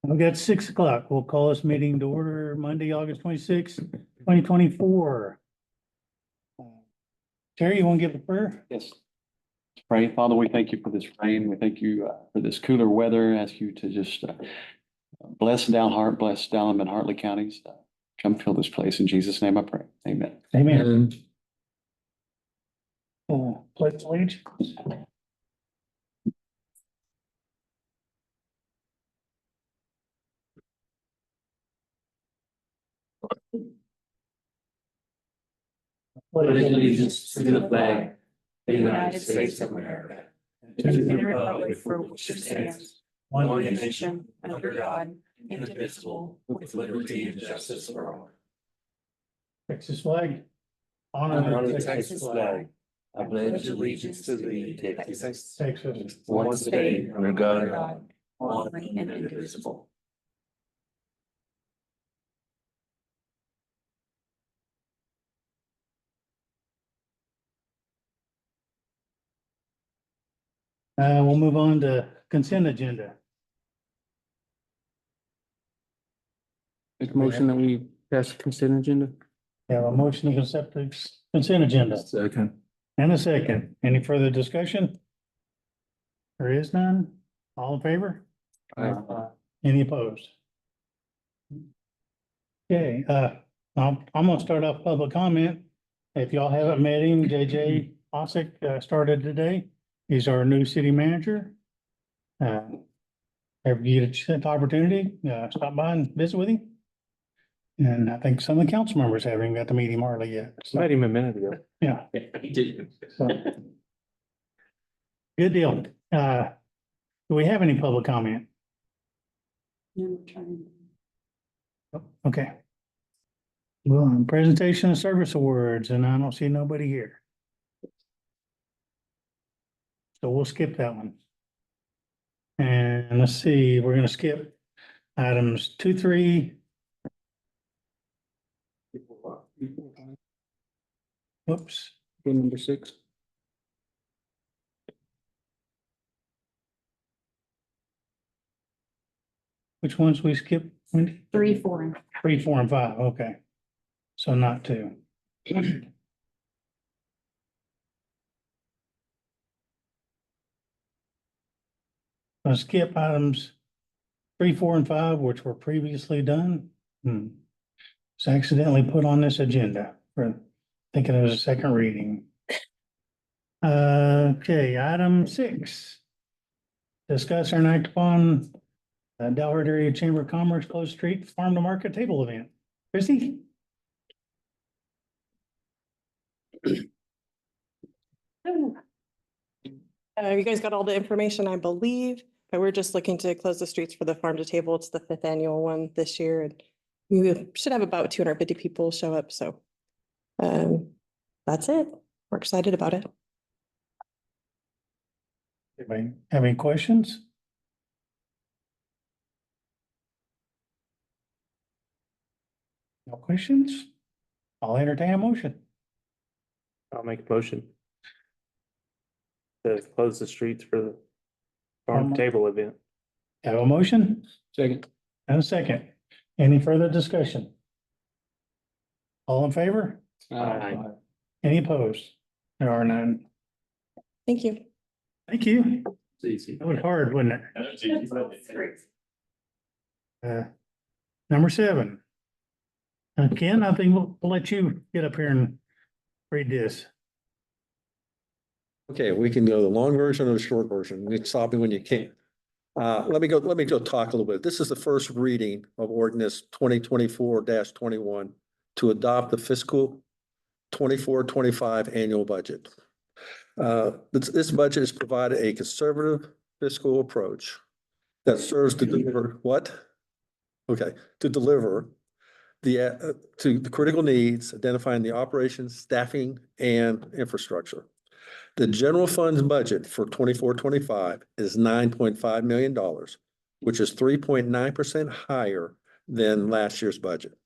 We got 6 o'clock. We'll call this meeting to order Monday, August 26th, 2024. Terry, you want to give a prayer? Yes. Let's pray. Father, we thank you for this rain. We thank you for this cooler weather. Ask you to just bless Dalhart, bless Dalham and Hartley counties. Come fill this place. In Jesus' name I pray. Amen. Amen. Pledge allegiance. Pledge allegiance to the flag of the United States of America, and to the republic for which it stands, one nation, under God, indivisible, with liberty and justice for all. Texas flag. Honor the Texas flag. I pledge allegiance to thee, Texas, Texas. one state under God, one and indivisible. We'll move on to consent agenda. Make a motion that we pass the consent agenda. We have a motion to accept the consent agenda Second. and a second. Any further discussion? There is none. All in favor? Any opposed? Okay, I'm gonna start off public comment. If y'all haven't met him, JJ Ossick started today. He's our new city manager. If you get an opportunity, stop by and visit with him. And I think some of the council members haven't got to meet him hardly yet. So, Met him a minute ago. yeah, He did. so. Good deal. Do we have any public comment? Okay. Well, presentation of service awards, and I don't see nobody here. So we'll skip that one. And let's see, we're gonna skip items 2, 3. Whoops, Number 6. which ones we skip? Wendy? 3, 4. 3, 4, and 5, okay. So not 2. I'll skip items 3, 4, and 5, which were previously done. It's accidentally put on this agenda for thinking it was a second reading. Okay, item 6. Discuss and act upon Dalhart Area Chamber of Commerce closed street farm to market table event. Chrissy? You guys got all the information, I believe, but we're just looking to close the streets for the farm to table. It's the 5th annual one this year, and we should have about 250 people show up, so that's it. We're excited about it. Anybody have any questions? No questions? I'll entertain a motion. I'll make a motion to close the streets for the farm to table event. Have a motion Second. and a second. Any further discussion? All in favor? Aye. Any opposed? There are none. Thank you. Thank you. It's easy. That was hard, wasn't it? Number 7. Ken, I think we'll let you get up here and read this. Okay, we can go the long version or the short version. You can stop me when you can. Let me go talk a little bit. This is the first reading of ordinance 2024-21 to adopt the fiscal 24-25 annual budget. This budget has provided a conservative fiscal approach that serves to deliver what? Okay, to deliver to the critical needs, identifying the operations, staffing, and infrastructure. The general fund's budget for 24-25 is $9.5 million, which is 3.9% higher than last year's budget.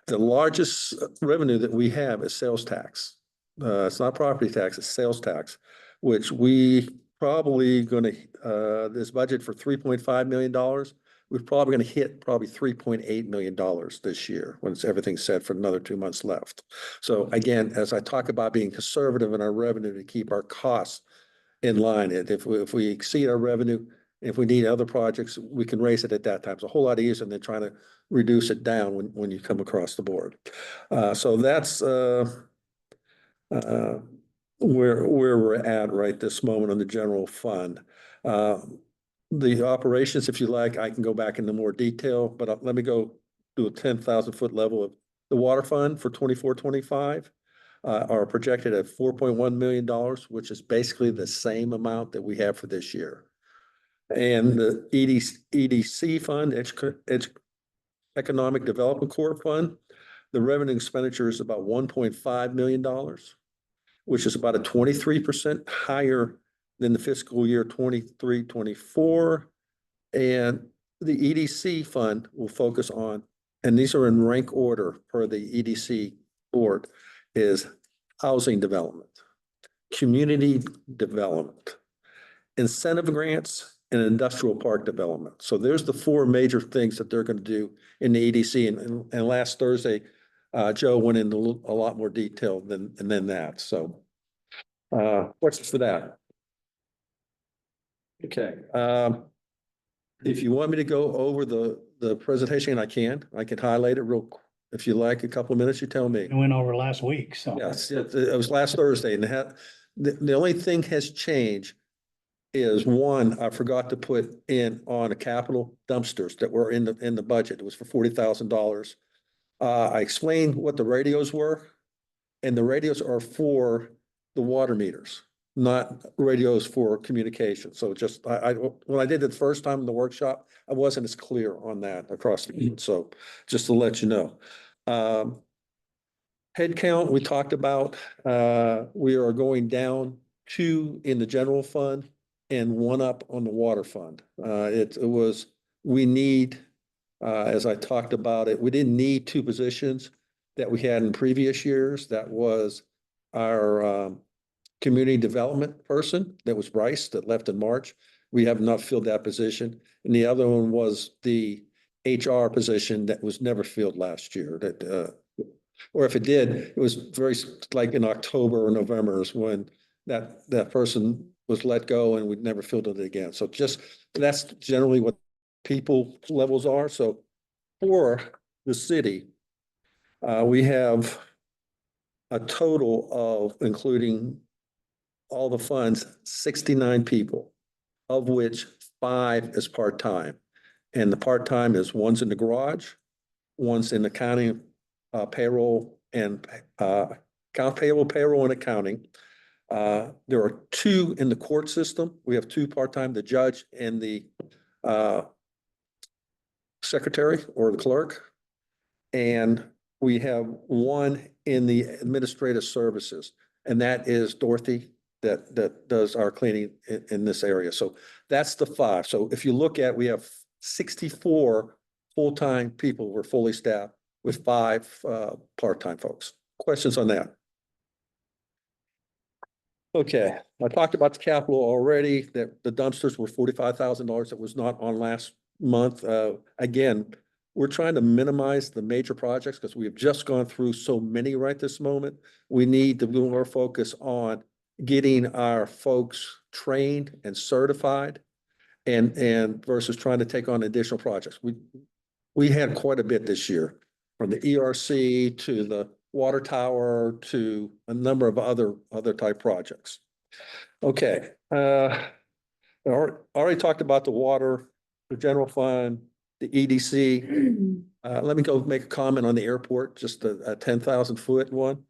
The largest revenue that we have is sales tax. It's not property tax, it's sales tax, which we probably this budget for $3.5 million we're probably gonna hit probably $3.8 million this year when it's everything's said for another 2 months left. So again, as I talk about being conservative in our revenue to keep our costs in line, and if we exceed our revenue, if we need other projects, we can raise it at that time. It's a whole lot easier than trying to reduce it down when you come across the board. So that's where we're at right this moment on the general fund. The operations, if you like, I can go back into more detail, but let me go to a 10,000-foot level of the water fund for 24-25. Are projected at $4.1 million, which is basically the same amount that we have for this year. And the EDC fund, Economic Development Corp fund, the revenue expenditure is about $1.5 million, which is about a 23% higher than the fiscal year 23-24. And the EDC fund will focus on, and these are in rank order per the EDC board, is housing development, community development, incentive grants, and industrial park development. So there's the four major things that they're going to do in the EDC. And last Thursday, Joe went into a lot more detail than that. So questions for that? Okay. If you want me to go over the presentation, I can highlight it real quick. If you like a couple of minutes, you tell me. It went over last week, so. Yes, it was last Thursday, and the only thing has changed is one, I forgot to put in on a capital dumpsters that were in the budget. It was for $40,000. I explained what the radios were, and the radios are for the water meters, not radios for communication. So just when I did it the first time in the workshop, I wasn't as clear on that across the board. So just to let you know. Head count, we talked about, we are going down 2 in the general fund and 1 up on the water fund. We need, as I talked about it, we didn't need 2 positions that we had in previous years. That was our community development person, that was Bryce, that left in March. We have not filled that position. And the other one was the HR position that was never filled last year. Or if it did, it was very like in October or November is when that person was let go and we'd never filled it again. So that's generally what people levels are. So for the city, we have a total of, including all the funds, 69 people, of which 5 is part-time. And the part-time is one's in the garage, one's in accounting, payroll and payroll and accounting. There are 2 in the court system. We have 2 part-time, the judge and the secretary or the clerk. And we have 1 in the administrative services, and that is Dorothy that does our cleaning in this area. So that's the 5. So if you look at, we have 64 full-time people, we're fully staffed with 5 part-time folks. Questions on that? Okay, I talked about the capital already, that the dumpsters were $45,000. That was not on last month. Again, we're trying to minimize the major projects because we have just gone through so many right this moment. We need to move our focus on getting our folks trained and certified and versus trying to take on additional projects. We had quite a bit this year, from the ERC to the water tower to a number of other type projects. Okay, I already talked about the water, the general fund, the EDC. Let me go make a comment on the airport, just a 10,000-foot one.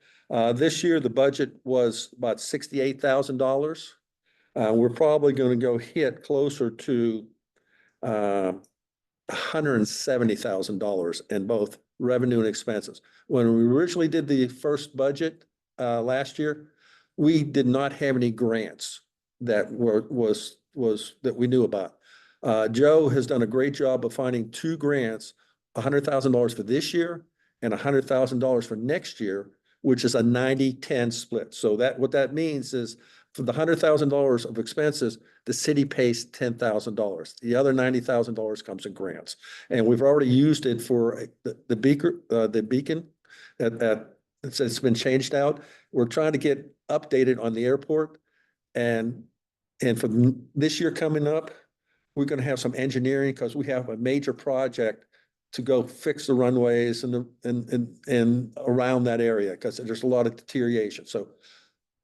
This year, the budget was about $68,000. We're probably going to go hit closer to $170,000 in both revenue and expenses. When we originally did the first budget last year, we did not have any grants that that we knew about. Joe has done a great job of finding 2 grants, $100,000 for this year and $100,000 for next year, which is a 90-10 split. So what that means is For the $100,000 of expenses, the city pays $10,000. The other $90,000 comes in grants. And we've already used it for the beacon it's been changed out. We're trying to get updated on the airport. And for this year coming up, we're going to have some engineering because we have a major project to go fix the runways and around that area because there's a lot of deterioration. So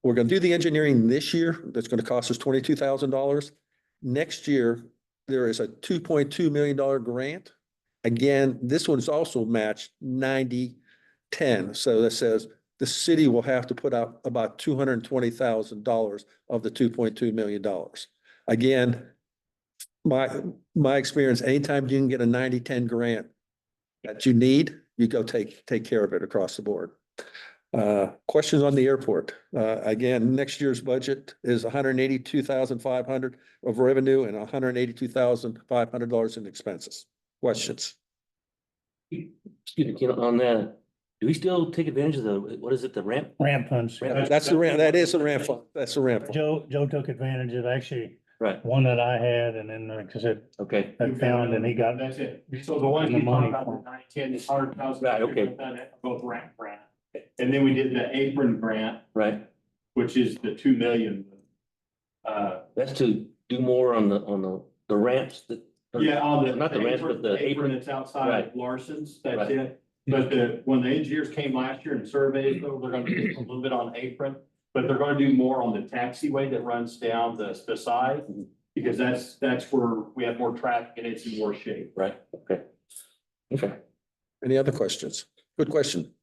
we're going to do the engineering this year. That's going to cost us $22,000. Next year, there is a $2.2 million grant. Again, this one's also matched 90-10. So that says the city will have to put out about $220,000 of the $2.2 million. Again, my experience, anytime you can get a 90-10 grant that you need, you go take care of it across the board. Questions on the airport. Again, next year's budget is $182,500 of revenue and $182,500 in expenses. Questions? Excuse me, Ken, on that, do we still take advantage of the, what is it, the ramp? Ramp funds. That's the ramp. That is the ramp fund. That's the ramp fund. Joe took advantage of actually Right, one that I had and then, like I said, okay, I found and he got. That's it. So the ones The you money talked for- about, the 910 is 100,000. Right, okay. Both ramp grant. And then we did the apron grant, right. which is the 2 million. That's to do more on the ramps that. Yeah, on the. Not the ramps, but the apron. That's outside Right. of Larson's, that's Right. it. But when the engineers came last year and surveyed, they're gonna do a little bit on apron, but they're gonna do more on the taxiway that runs down the side. Mhm. Because that's where we have more traffic and it's in worse shape. Right, okay. Okay. Any other questions? Good question.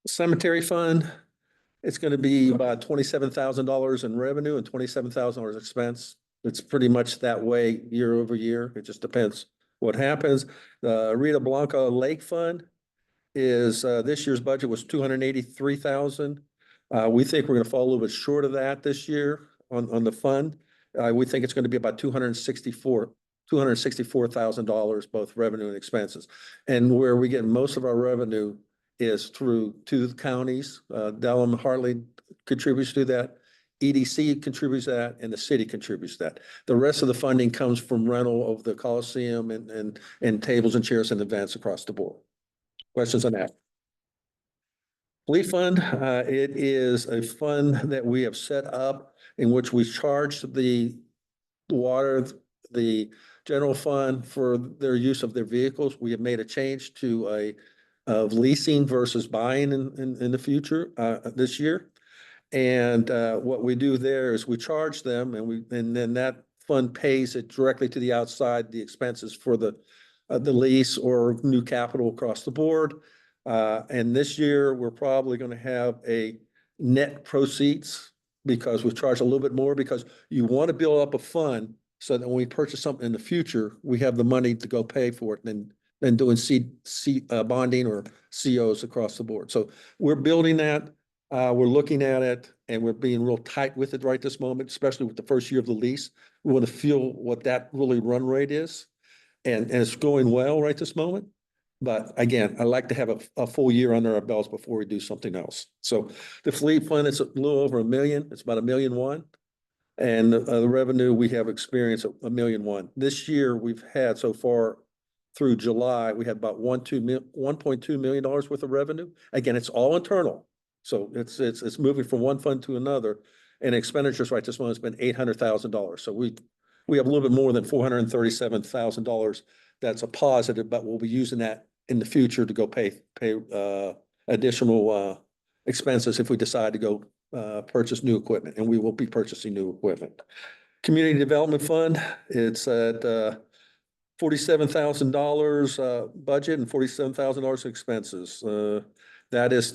Cemetery fund, it's going to be about $27,000 in revenue and $27,000 expense. It's pretty much that way year over year. It just depends what happens. The Rita Blanca Lake Fund is, this year's budget was $283,000. We think we're going to fall a little bit short of that this year on the fund. We think it's going to be about $264,000, both revenue and expenses. And where we get most of our revenue is through two counties. Dalhart, Hartley contributes to that. EDC contributes that and the city contributes that. The rest of the funding comes from rental of the Coliseum and tables and chairs and events across the board. Questions on that? Fleet Fund, it is a fund that we have set up in which we charge the general fund for their use of their vehicles. We have made a change to of leasing versus buying in the future, this year. And what we do there is we charge them and then that fund pays it directly to the outside, the expenses for the lease or new capital across the board. And this year, we're probably going to have a net proceeds because we've charged a little bit more because you want to build up a fund so that when we purchase something in the future, we have the money to go pay for it than doing bonding or COs across the board. So we're building that. We're looking at it and we're being real tight with it right this moment, especially with the first year of the lease. We want to feel what that really run rate is. And it's going well right this moment. But again, I like to have a full year under our belts before we do something else. So the fleet fund is a little over $1 million. It's about $1.1 million. And the revenue we have experienced $1.1 million. This year we've had so far through July, we had about $1.2 million worth of revenue. Again, it's all internal. So it's moving from one fund to another. And expenditures right this moment has been $800,000. So we have a little bit more than $437,000. That's a positive, but we'll be using that in the future to go pay additional expenses if we decide to go purchase new equipment, and we will be purchasing new equipment. Community Development Fund, it's at $47,000 budget and $47,000 expenses. That is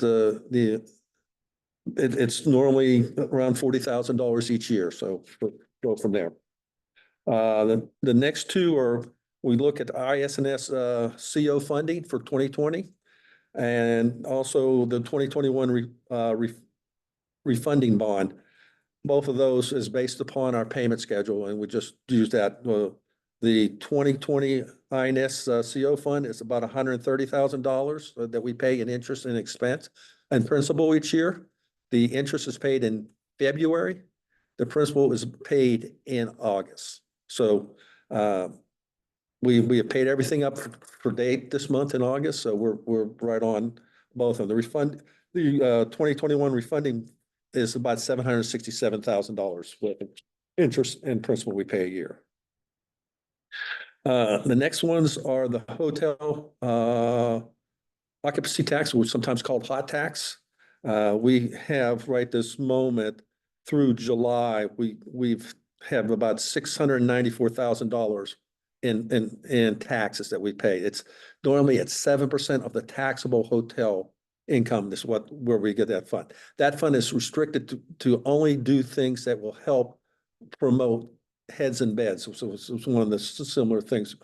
it's normally around $40,000 each year, so we'll go from there. The next two are, we look at IS&S CO funding for 2020 and also the 2021 refunding bond. Both of those is based upon our payment schedule and we just use that. The 2020 INS CO fund is about $130,000 that we pay in interest and expense and principal each year. The interest is paid in February. The principal is paid in August. So we have paid everything up for date this month in August, so we're right on both of them. The 2021 refunding is about $767,000 with interest and principal we pay a year. The next ones are the hotel occupancy tax, which is sometimes called hot tax. We have right this moment through July, we've have about $694,000 in taxes that we pay. It's normally at 7% of the taxable hotel income is where we get that fund. That fund is restricted to only do things that will help promote heads and beds. So it's one of the similar things.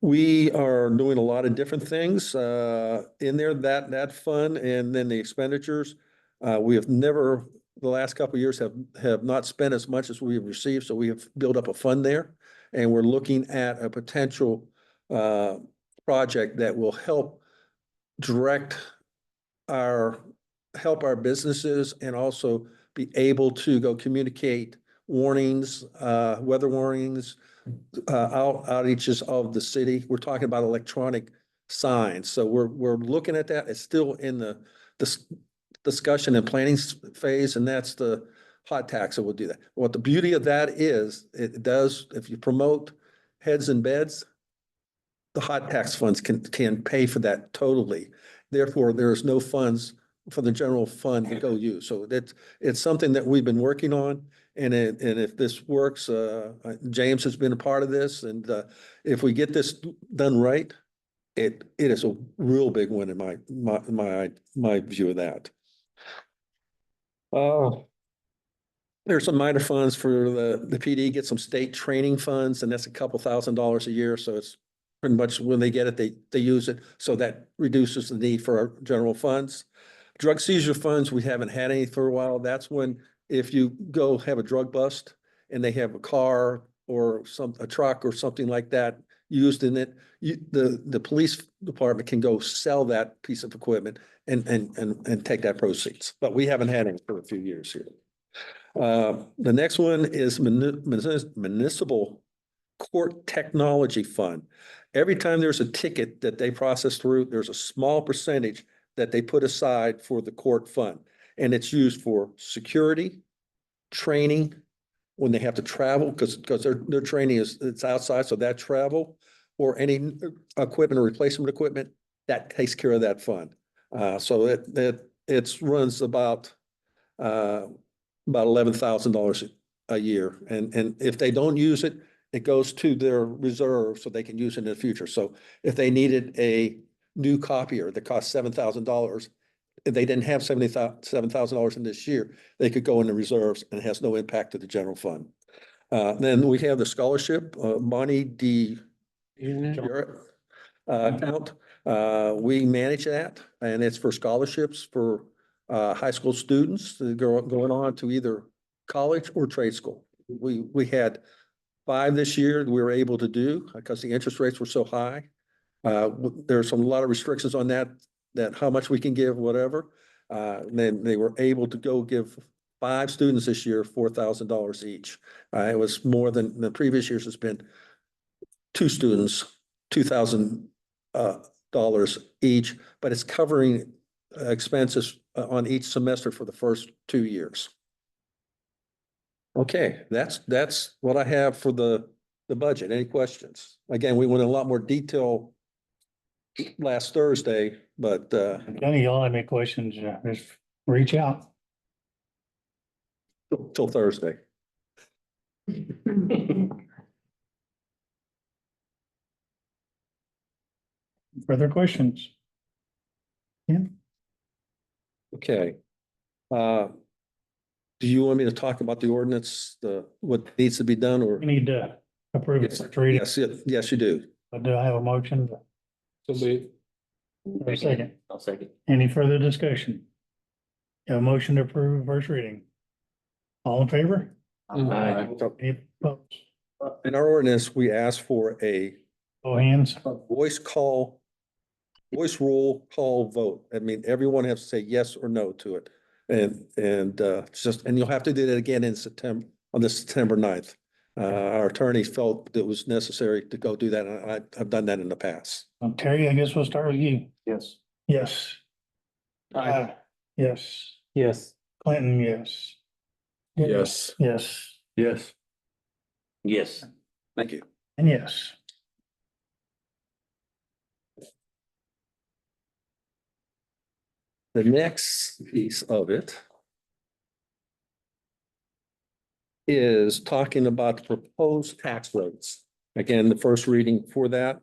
We are doing a lot of different things in there, that fund, and then the expenditures. We have never, the last couple of years have not spent as much as we have received, so we have built up a fund there. And we're looking at a potential project that will help help our businesses and also be able to go communicate warnings, weather warnings, outages of the city. We're talking about electronic signs. So we're looking at that. It's still in the discussion and planning phase, and that's the hot tax that will do that. What the beauty of that is, it does, if you promote heads and beds, the hot tax funds can pay for that totally. Therefore, there is no funds for the general fund to go use. So it's something that we've been working on. And if this works, James has been a part of this. And if we get this done right, it is a real big win in my view of that. There's some minor funds for the PD, get some state training funds, and that's a couple $1,000s a year. So it's pretty much when they get it, they use it. So that reduces the need for our general funds. Drug seizure funds, we haven't had any for a while. That's when if you go have a drug bust and they have a car or a truck or something like that used in it, the police department can go sell that piece of equipment and take that proceeds. But we haven't had any for a few years here. The next one is municipal court technology fund. Every time there's a ticket that they process through, there's a small percentage that they put aside for the court fund. And it's used for security, training, when they have to travel, because their training it's outside, so that travel or any equipment or replacement equipment, that takes care of that fund. So it runs about $11,000 a year. And if they don't use it, it goes to their reserve so they can use it in the future. So if they needed a new copier that cost $7,000, if they didn't have $7,000 in this year, they could go in the reserves and it has no impact to the general fund. Then we have the scholarship, Bonnie D. Account. We manage that, and it's for scholarships for high school students going on to either college or trade school. We had 5 this year we were able to do because the interest rates were so high. There's a lot of restrictions on that how much we can give, whatever. Then they were able to go give 5 students this year $4,000 each. It was more than the previous years. It's been 2 students, $2,000 each, but it's covering expenses on each semester for the first 2 years. Okay, that's what I have for the budget. Any questions? Again, we went in a lot more detail last Thursday, but If any of y'all have any questions, just reach out. till Thursday. Further questions? Okay. Do you want me to talk about the ordinance, what needs to be done, or? We need to approve it. First reading. Yes, you do. But do I have a motion? Or a second? I'll second. Any further discussion? Have a motion to approve first reading. All in favor? Aye. Any opposed? In our ordinance, we ask for a All hands. voice call voice roll call vote. I mean, everyone has to say yes or no to it. And it's just, and you'll have to do that again in September, on the September 9th. Our attorney felt it was necessary to go do that, and I've done that in the past. Terry, I guess we'll start with you. Yes. Yes. Yes. Yes. Clinton, yes. Yes. Yes, Yes. Yes. Thank you. and yes. The next piece of it is talking about the proposed tax rates. Again, the first reading for that.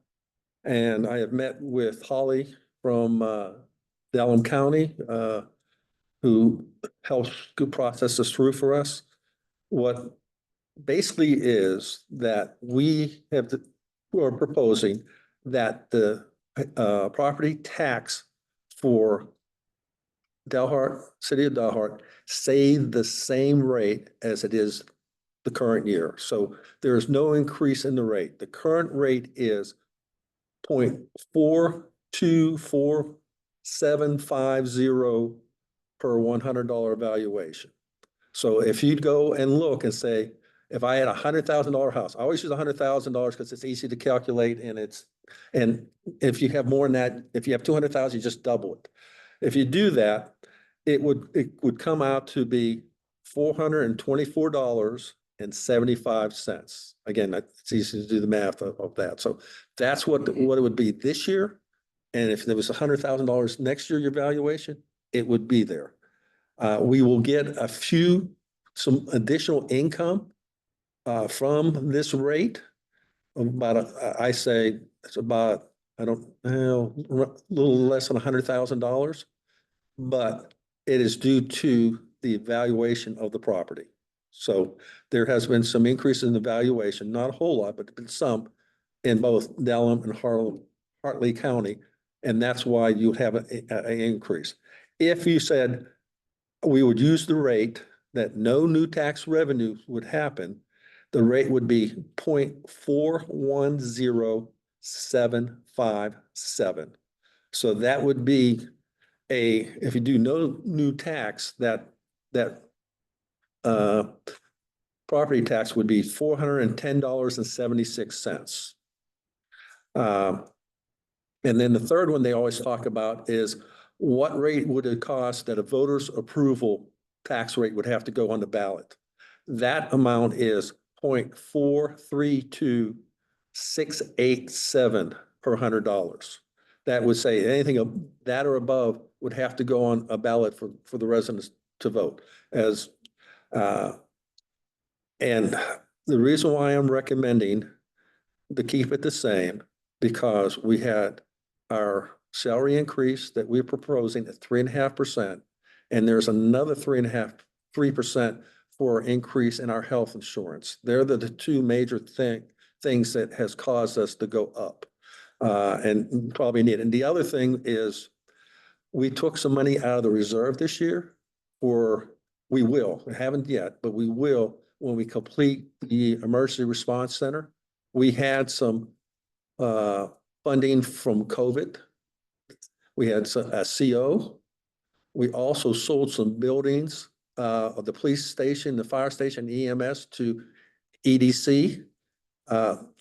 And I have met with Holly from Dalhart County, who helps to process this through for us. What basically is that we are proposing that the property tax for Dalhart, City of Dalhart, stay the same rate as it is the current year. So there is no increase in the rate. The current rate is 0.42475 per $100 valuation. So if you'd go and look and say, if I had $100,000 house, I always use $100,000 because it's easy to calculate and if you have more than that, if you have 200,000, you just double it. If you do that, it would come out to be $424.75. Again, it's easy to do the math of that. So that's what it would be this year. And if there was $100,000 next year, your valuation, it would be there. We will get some additional income from this rate. I say it's about, I don't know, a little less than $100,000, but it is due to the valuation of the property. So there has been some increase in the valuation, not a whole lot, but some in both Dalham and Hartley County. And that's why you have an increase. If you said we would use the rate that no new tax revenue would happen, the rate would be 0.410757. So that would be if you do no new tax, that property tax would be $410.76. And then the third one they always talk about is what rate would it cost that a voter's approval tax rate would have to go on the ballot? That amount is 0.432687 per $100. That would say anything of that or above would have to go on a ballot for the residents to vote. And the reason why I'm recommending to keep it the same, because we had our salary increase that we're proposing at 3.5%, and there's another 3% for increase in our health insurance. They're the two major things that has caused us to go up. And probably need. And the other thing is we took some money out of the reserve this year, we haven't yet, but we will when we complete the emergency response center. We had some funding from COVID. We had a CO. We also sold some buildings of the police station, the fire station, EMS to EDC.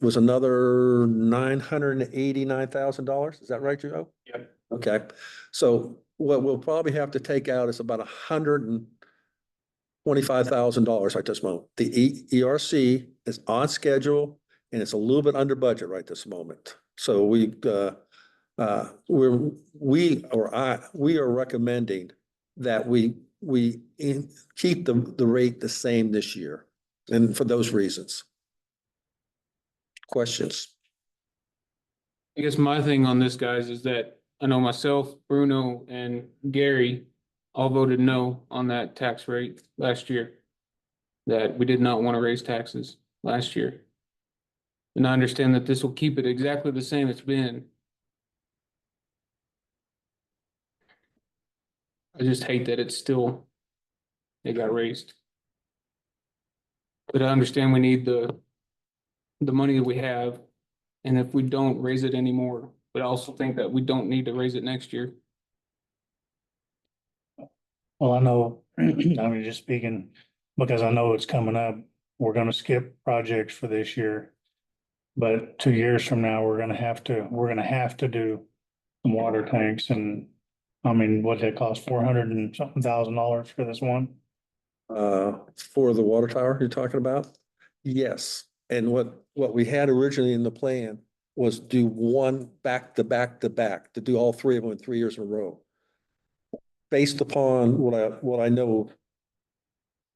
Was another $989,000. Is that right, Joe? Yep. Okay. So what we'll probably have to take out is about $125,000 at this moment. The ERC is on schedule and it's a little bit under budget right this moment. So we are recommending that we keep the rate the same this year, and for those reasons. Questions? I guess my thing on this, guys, is that I know myself, Bruno, and Gary all voted no on that tax rate last year. That we did not want to raise taxes last year. And I understand that this will keep it exactly the same it's been. I just hate that it got raised. But I understand we need the money that we have. And if we don't raise it anymore, but I also think that we don't need to raise it next year. Well, I know, I mean, just speaking, because I know it's coming up, we're gonna skip projects for this year. But 2 years from now, we're gonna have to do some water tanks and, I mean, what they cost, $400 and something thousand for this one? For the water tower you're talking about? Yes, and what we had originally in the plan was do one back to back to back, to do all three of them in 3 years in a row. Based upon what I know,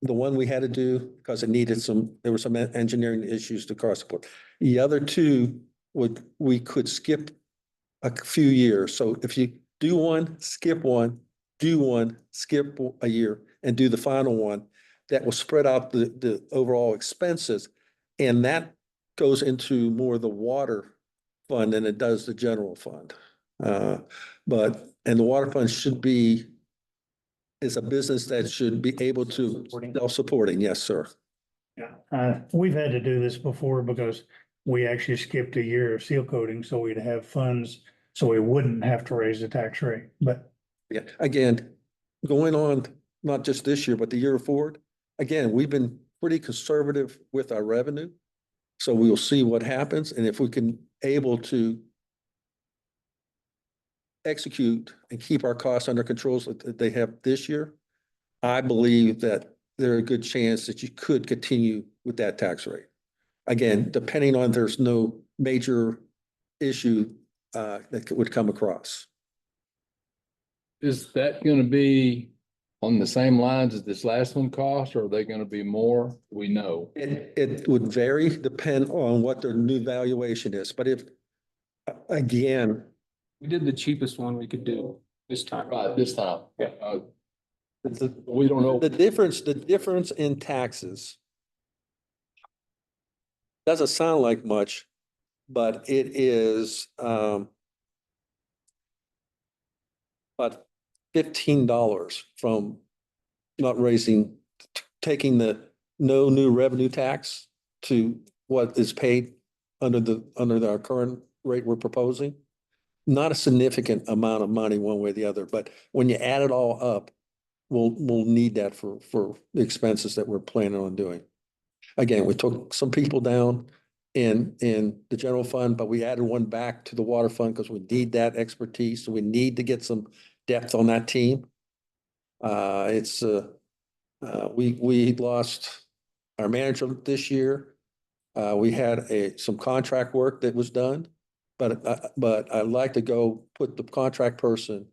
the one we had to do, because it needed there were some engineering issues to cross support. The other two we could skip a few years. So if you do one, skip one, do one, skip a year, and do the final one, that will spread out the overall expenses. And that goes into more the water fund than it does the general fund. And the water fund is a business that should be able to self-supporting. Yes, sir. Yeah, we've had to do this before because we actually skipped a year of seal coating, so we'd have funds, so we wouldn't have to raise the tax rate, but. Yeah, again, going on, not just this year, but the year forward, again, we've been pretty conservative with our revenue. So we'll see what happens, and if we can able to execute and keep our costs under controls that they have this year, I believe that there's a good chance that you could continue with that tax rate. Again, depending on there's no major issue that would come across. Is that gonna be on the same lines as this last one cost, or are they gonna be more? We know. It would vary, depend on what their new valuation is, but if, again, We did the cheapest one we could do this time. Right, this time. Yeah. We don't know. the difference in taxes doesn't sound like much, but it is, about $15 from not raising, taking the no new revenue tax to what is paid under our current rate we're proposing. Not a significant amount of money one way or the other, but when you add it all up, we'll need that for the expenses that we're planning on doing. Again, we took some people down in the general fund, but we added one back to the water fund because we need that expertise. So we need to get some depth on that team. We lost our manager this year. We had some contract work that was done, but I'd like to go put the contract person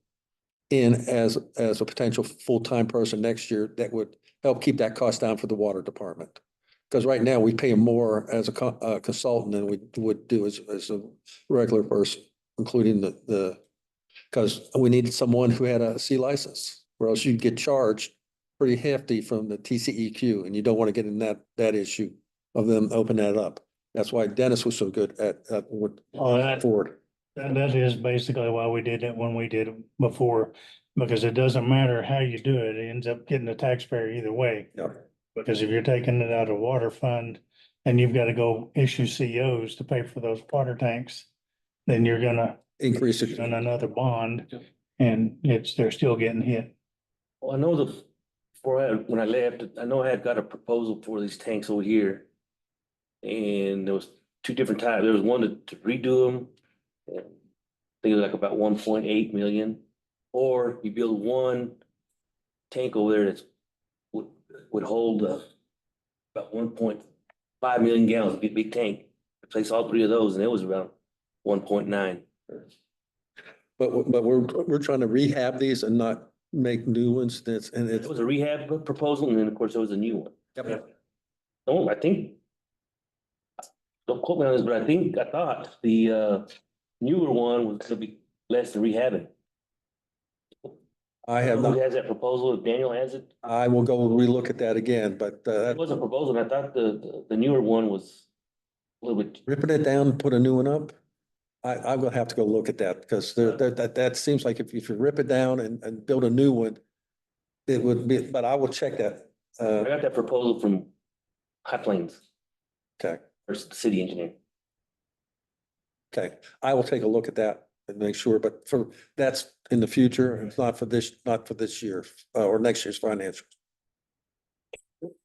in as a potential full-time person next year that would help keep that cost down for the water department. Because right now we pay him more as a consultant than we would do as a regular person, including because we needed someone who had a C license, or else you'd get charged pretty hefty from the TCEQ, and you don't want to get in that issue of them opening that up. That's why Dennis was so good at Ford. That is basically why we did it when we did it before, because it doesn't matter how you do it, it ends up getting the taxpayer either way. Yeah. Because if you're taking it out of water fund and you've got to go issue COs to pay for those water tanks, then you're gonna Increase it. on another bond and they're still getting hit. Well, I know when I left, I know I had got a proposal for these tanks over here. And there was two different types. There was one to redo them. And I think it was like about 1.8 million. Or you build one tank over there that's would hold about 1.5 million gallons, big tank. Replace all three of those, and it was around 1.9. But we're trying to rehab these and not make new ones. It was a rehab proposal, and then of course there was a new one. Yep. Oh, I think, don't quote me on this, but I thought the newer one was gonna be less than rehabbing. I have Who not, has that proposal? If Daniel has it? I will go relook at that again, but It wasn't a proposal, and I thought the newer one was a little bit, ripping it down, put a new one up. I'm gonna have to go look at that because that seems like if you rip it down and build a new one, it would be, but I will check that. I got that proposal from High Plains, Okay, or the city engineer. okay. I will take a look at that and make sure, but that's in the future. It's not for this year, or next year's financials.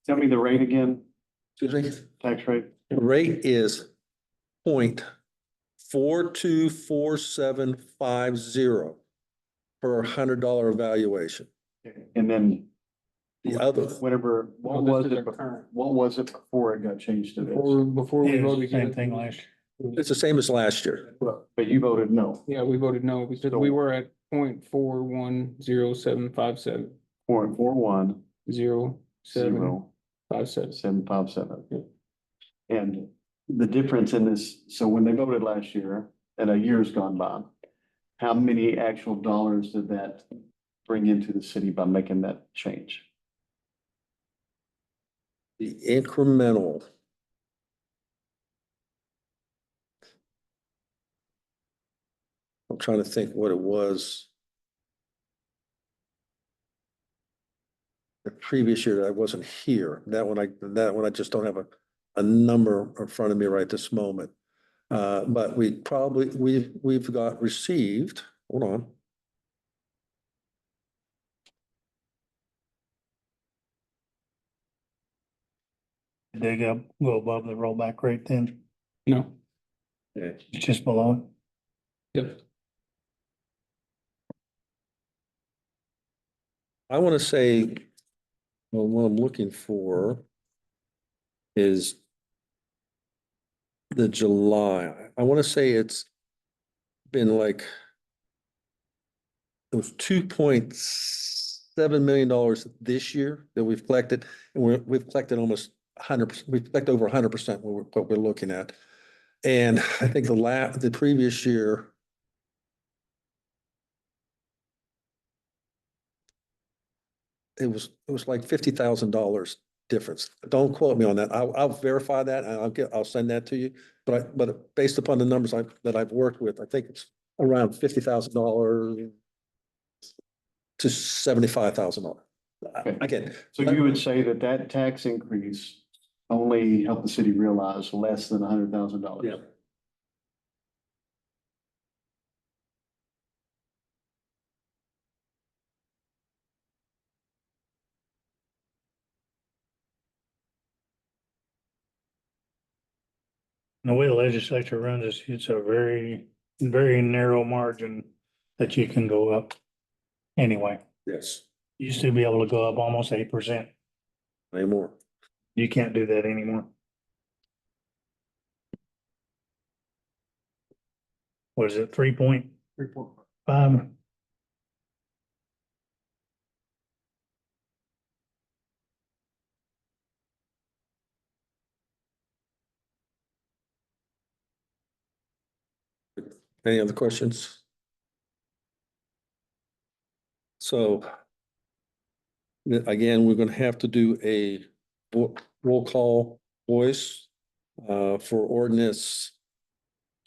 Tell me the rate again, Excuse me? tax rate. The rate is 0.424750 per $100 evaluation. And then The other, whatever, what No, was this is it, our current. what was it before it got changed to this? Before we Yeah, it was voted. the same yes, thing last year. it's the same as last year. But you voted no, Yeah, we voted no because we were at 0.410757. 0.41 0, 7, zero 5, 7. 757. And the difference in this, so when they voted last year and a year's gone by, how many actual dollars did that bring into the city by making that change? The incremental. I'm trying to think what it was. The previous year, I wasn't here. That one I just don't have a number in front of me right this moment. But we've got received, hold on. Did they go above the rollback rate then? No. It's just below it? Yep. I want to say, well, what I'm looking for is the July. I want to say it's been like, it was $2.7 million this year that we've collected, and we've collected almost 100%. We've collected over 100% what we're looking at. And I think the previous year, it was like $50,000 difference. Don't quote me on that. I'll verify that and I'll send that to you. But based upon the numbers that I've worked with, I think it's around $50,000 to $75,000. Okay. Again, So you would say that that tax increase only helped the city realize less than $100,000? Yeah. The way the legislature runs, it's a very, very narrow margin that you can go up. Anyway, Yes, used to be able to go up almost 8%. anymore. You can't do that anymore. What is it, 3.5? Any other questions? So again, we're going to have to do a roll call voice for ordinance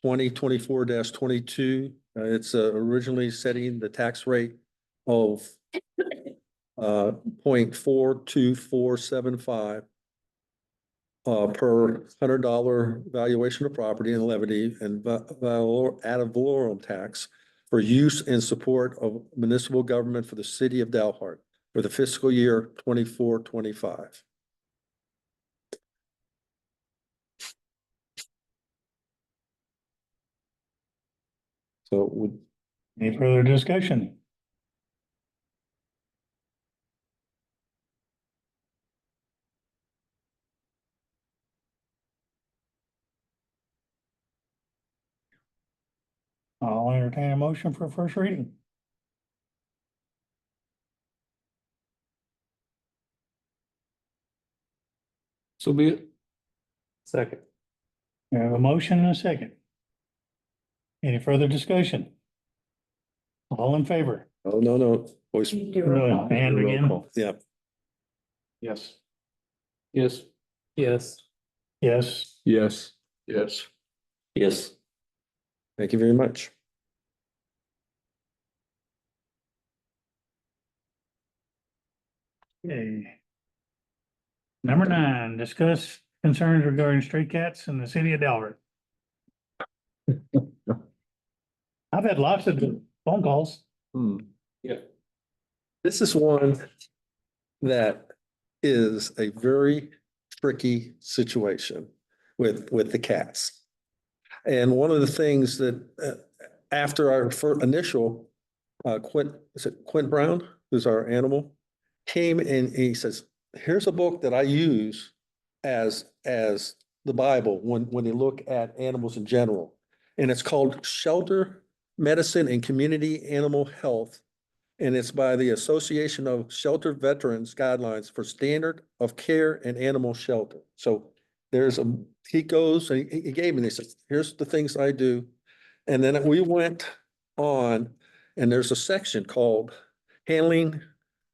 2024-22. It's originally setting the tax rate of 0.42475 per $100 valuation of property and levy and ad valorem tax for use and support of municipal government for the city of Dalhart for the fiscal year 24-25. So would Any further discussion? I'll entertain a motion for first reading. So be it. Second. We have a motion and a second. Any further discussion? All in favor? oh, no, voice, Do a roll call. And roll again, call. Yeah, Yes. Yes. Yes. yes. Yes. Yes. Yes. thank you very much. Okay. Number 9, discuss concerns regarding stray cats in the city of Dalhart. I've had lots of phone calls. Yeah. This is one that is a very tricky situation with the cats. And one of the things that, after our initial, Quint Brown, who's our animal, came and he says, here's a book that I use as the Bible when you look at animals in general. And it's called Shelter, Medicine and Community Animal Health. And it's by the Association of Shelter Veterans Guidelines for Standard of Care and Animal Shelter. So he goes and he gave me, he says, here's the things I do. And then we went on and there's a section called Handling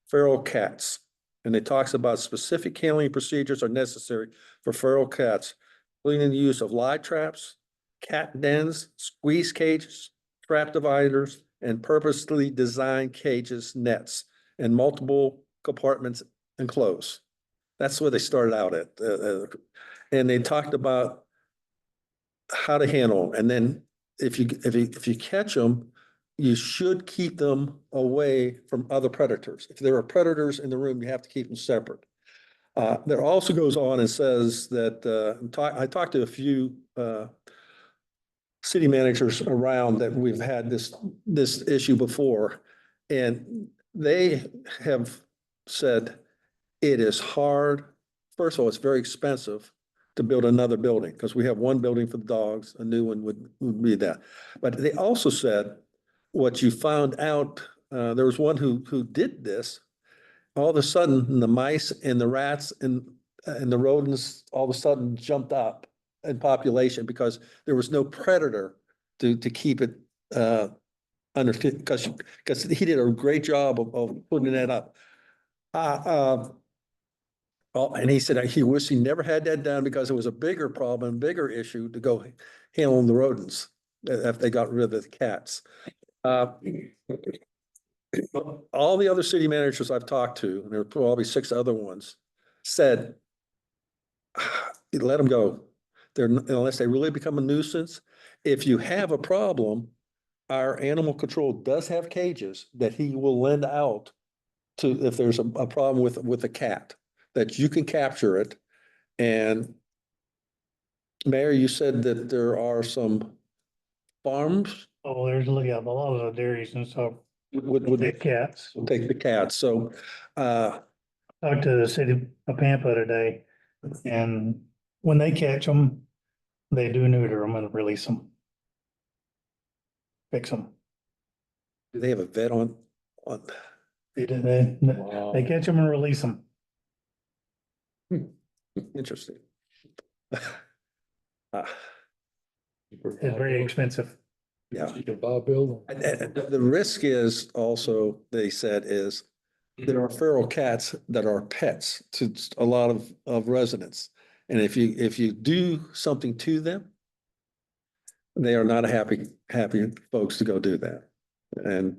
Feral Cats. And it talks about specific handling procedures are necessary for feral cats, including the use of live traps, cat dens, squeeze cages, trap dividers, and purposely designed cages, nets, and multiple compartments enclosed. That's where they started out at. And they talked about how to handle them. And then if you catch them, you should keep them away from other predators. If there are predators in the room, you have to keep them separate. There also goes on and says that I talked to a few city managers around that we've had this issue before, and they have said it is hard. First of all, it's very expensive to build another building because we have one building for the dogs, a new one would be that. But they also said what you found out, there was one who did this. All of a sudden, the mice and the rats and the rodents all of a sudden jumped up in population because there was no predator to keep it under, because he did a great job of putting that up. And he said he wished he never had that done because it was a bigger problem, bigger issue to go handling the rodents if they got rid of the cats. All the other city managers I've talked to, and there are probably 6 other ones, said, let them go. Unless they really become a nuisance. If you have a problem, our animal control does have cages that he will lend out to if there's a problem with a cat, that you can capture it. And Mayor, you said that there are some farms Oh, there's, look at a lot of the dairies and stuff would with the cats. take the cats. So Talked to the city of Pampa today, and when they catch them, they do neuter them and release them. Fix them. do they have a vet on? They catch them and release them. Interesting. It's very expensive. Yeah. You can buy a building. The risk is also, they said, is there are feral cats that are pets to a lot of residents. And if you do something to them, they are not happy folks to go do that. And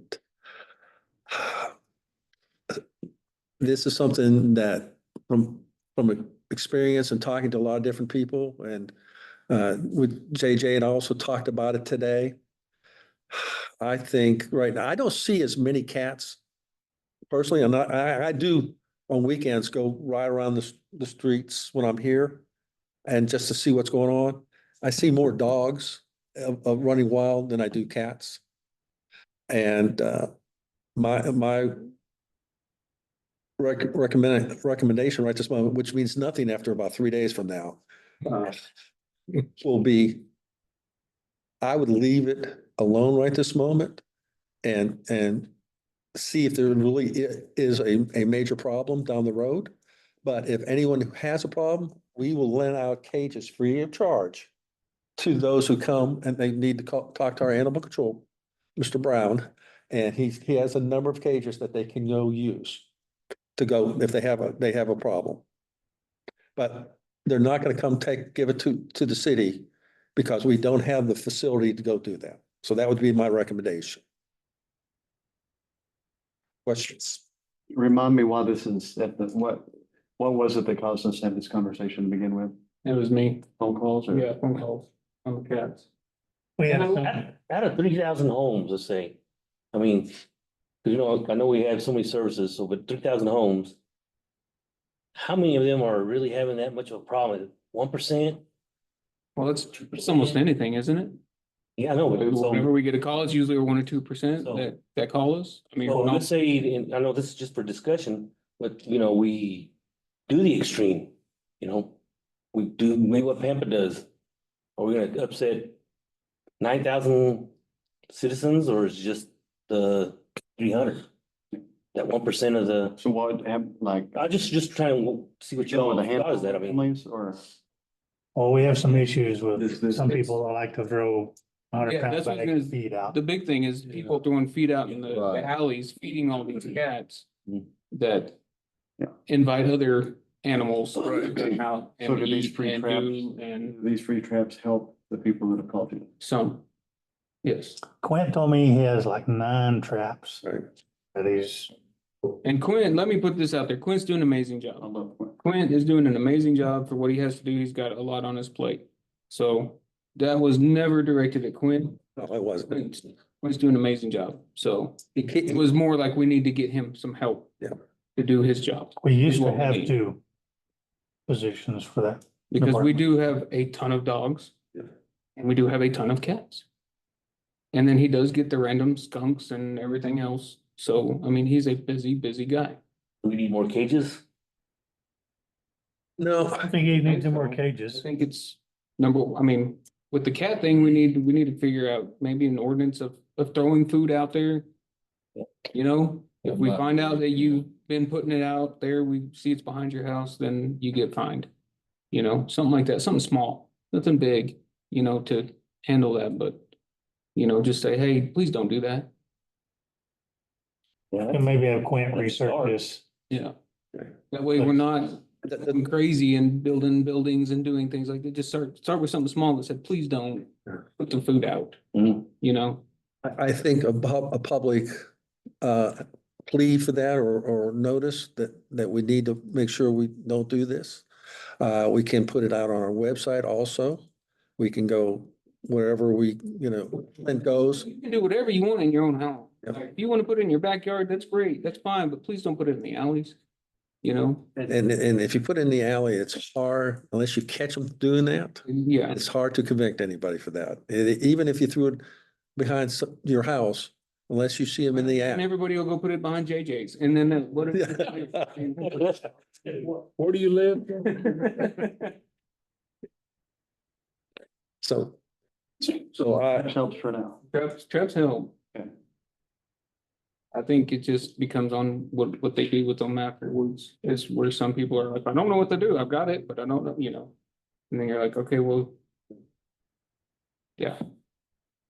this is something that from experience and talking to a lot of different people and with JJ, and I also talked about it today. I think right now, I don't see as many cats. Personally, I do on weekends go ride around the streets when I'm here and just to see what's going on. I see more dogs running wild than I do cats. And my recommendation right this moment, which means nothing after about 3 days from now, will be, I would leave it alone right this moment and see if there really is a major problem down the road. But if anyone who has a problem, we will lend out cages free of charge to those who come and they need to talk to our animal control, Mr. Brown. And he has a number of cages that they can go use to go if they have a problem. But they're not going to come give it to the city because we don't have the facility to go do that. So that would be my recommendation. Questions? Remind me why this is, what was it that caused us to have this conversation to begin with? It was me. Phone calls or? Yeah, phone calls on the cats. We have some, Out of 3,000 homes, let's say, I mean, 'cause I know we have so many services, so but 3,000 homes. How many of them are really having that much of a problem? 1%? Well, it's almost anything, isn't it? Yeah, I know, but Whenever so, we get a call, it's usually 1 or 2% So- that call us. I mean, so no- let's say, and I know this is just for discussion, but we do the extreme, you know? We do maybe what Pampa does. Are we gonna upset 9,000 citizens or is it just the 300? That 1% of the, So what, like, I just trying to see what you know, y'all with a handful thought is that, I of mean. families or? well, we have some issues This- with some people that like to throw hundred Yeah, pound that's what I was bag gonna- feed out. The big thing is people throwing feed out in the Right. alleys, feeding all these cats Mhm. that Yeah. invite other animals to come out So and do these eat free and traps, do and these free traps help the people that have called you? some. Yes, Quint told me he has like 9 traps Right. that he's, and Quint, let me put this out there, Quint's doing an amazing I job. love Quinn. Quint is doing an amazing job for what he has to do. He's got a lot on his plate. So that was never directed at Quint. No, it wasn't. Quint's doing an amazing job. So He it can't- was more like we need to get him some help. Yeah. To do his job. we used is to what we have need. 2 positions for that. Because we department. do have a ton of dogs. Yeah. And we do have a ton of cats. And then he does get the random skunks and everything else. So, I mean, he's a busy guy. Do we need more cages? No, I think he needs some more I cages. think it's I mean, with the cat thing, we need to figure out maybe an ordinance of throwing food out there. You know, if we find out that you've been putting it out there, we see it's behind your house, then you get fined. You know, something like that, something small, nothing big, to handle that, but, just say, hey, please don't do that. Yeah. And maybe have Quint Let's research start. this. Yeah. That way we're not going crazy and building buildings and doing things like that. Just start with something small that said, please don't put the food out, Mhm. I think a public plea for that or notice that we need to make sure we don't do this. We can put it out on our website also. We can go wherever Clint goes. You can do whatever you want in your own house. Yep. Like, if you want to put it in your backyard, that's great, that's fine, but please don't put it in the alleys, And if you put it in the alley, it's hard, unless you catch them doing that, Yeah, it's hard to convict anybody for that. Even if you threw it behind your house, unless you see them in the and alley. everybody will go put it behind JJ's, and then what? Where do you live? So That helps for now. Traps help. Okay. I think it just becomes on what they do with them afterwards, is where some people are like, I don't know what to do, I've got it, but I don't know. And then you're like, okay, well. Yeah,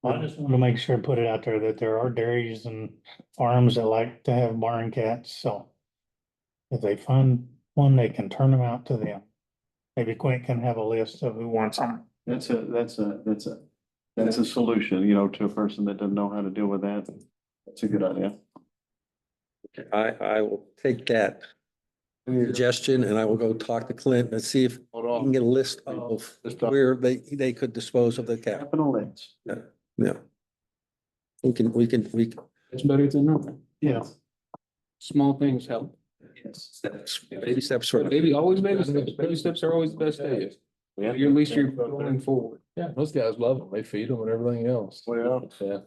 I just want to make sure, put it out there that there are dairies and farms that like to have barn cats, so. If they find one, they can turn them out to them. Maybe Quint can have a list of who wants them. That's a solution, to a person that doesn't know how to deal with that. That's a good idea. I will take that suggestion and I will go talk to Clint and see if Hold we can on. get a list of where they could dispose of the cat. Capital Lens. Yeah. We can, it's better than nothing. Yeah. Small things help. baby steps for. Always baby steps. Baby steps are always the best days. Yeah. At least you're going forward. Yeah, those guys love them. They feed them and everything else. Well, Yeah.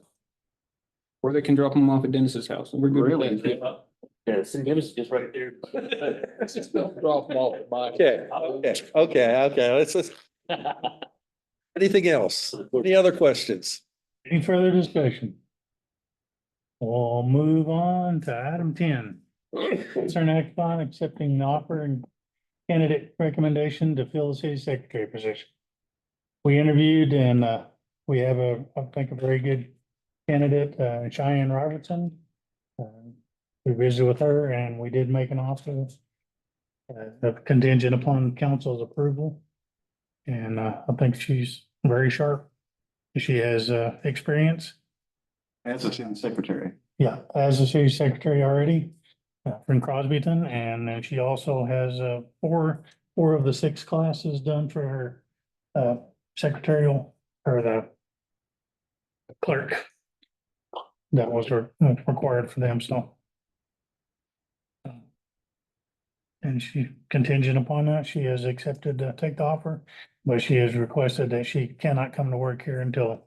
Or they can drop them off at Dennis's house, and we're good with Really? that. Yeah, St. Dennis is just right there. Drop them off at my. Okay, let's just. Anything else? Any other questions? Any further discussion? We'll move on to item 10. Concern act upon accepting the offer and candidate recommendation to fill the city secretary position. We interviewed and we have I think a very good candidate, Cheyenne Robertson. We visited with her and we did make an offer contingent upon council's approval. And I think she's very sharp. She has experience. as a city secretary. Yeah, as a city secretary already, from Crosbyton, and then she also has four of the 6 classes done for her secretarial or the clerk. That was required for them, so. And she contingent upon that, she has accepted to take the offer, but she has requested that she cannot come to work here until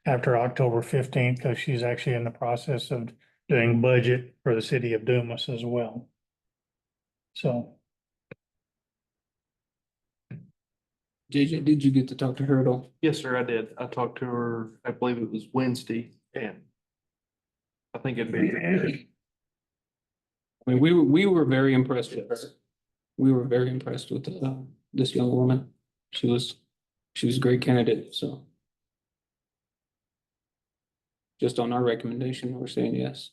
after October 15th, because she's actually in the process of doing budget for the city of Dumas as well. So, JJ, did you get to talk to her at all? Yes, sir, I did. I talked to her, I believe it was Wednesday, and I think it'd be, I mean, we were very impressed with her. We were very impressed with this young woman. She was a great candidate, so. Just on our recommendation, we're saying yes.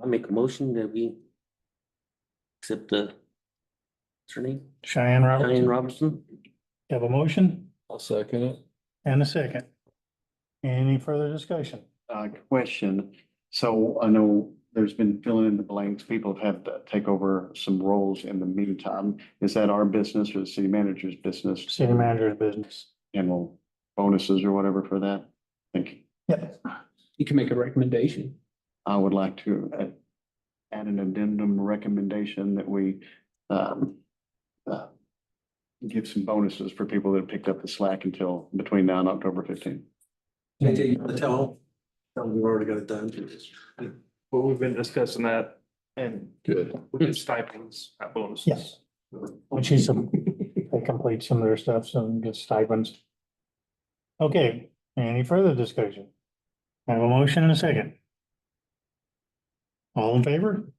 I make a motion that we accept what's her name? Cheyenne Diane Robertson, Robertson. have a motion I'll second it. and a second. Any further discussion? Question. So I know there's been filling in the blanks. People have had to take over some roles in the meantime. Is that our business or the city manager's business? City manager's business. Handle bonuses or whatever for that? Thank you. Yep. You can make a recommendation. I would like to add an addendum recommendation that we give some bonuses for people that picked up the slack until between now and October 15th. JJ, you want to tell them we've already got it done? well, we've been discussing that and Good. we get stipends, not bonuses. Yes. When she's, they complete some of their stuff, so get stipends. Okay, any further discussion? I have a motion and a second. All in favor?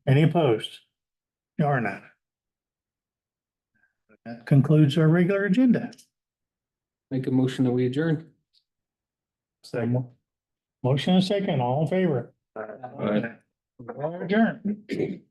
Any opposed? You are not. That concludes our regular agenda. Make a motion that we adjourn. Motion and second, all in favor? Aye. Adjourn.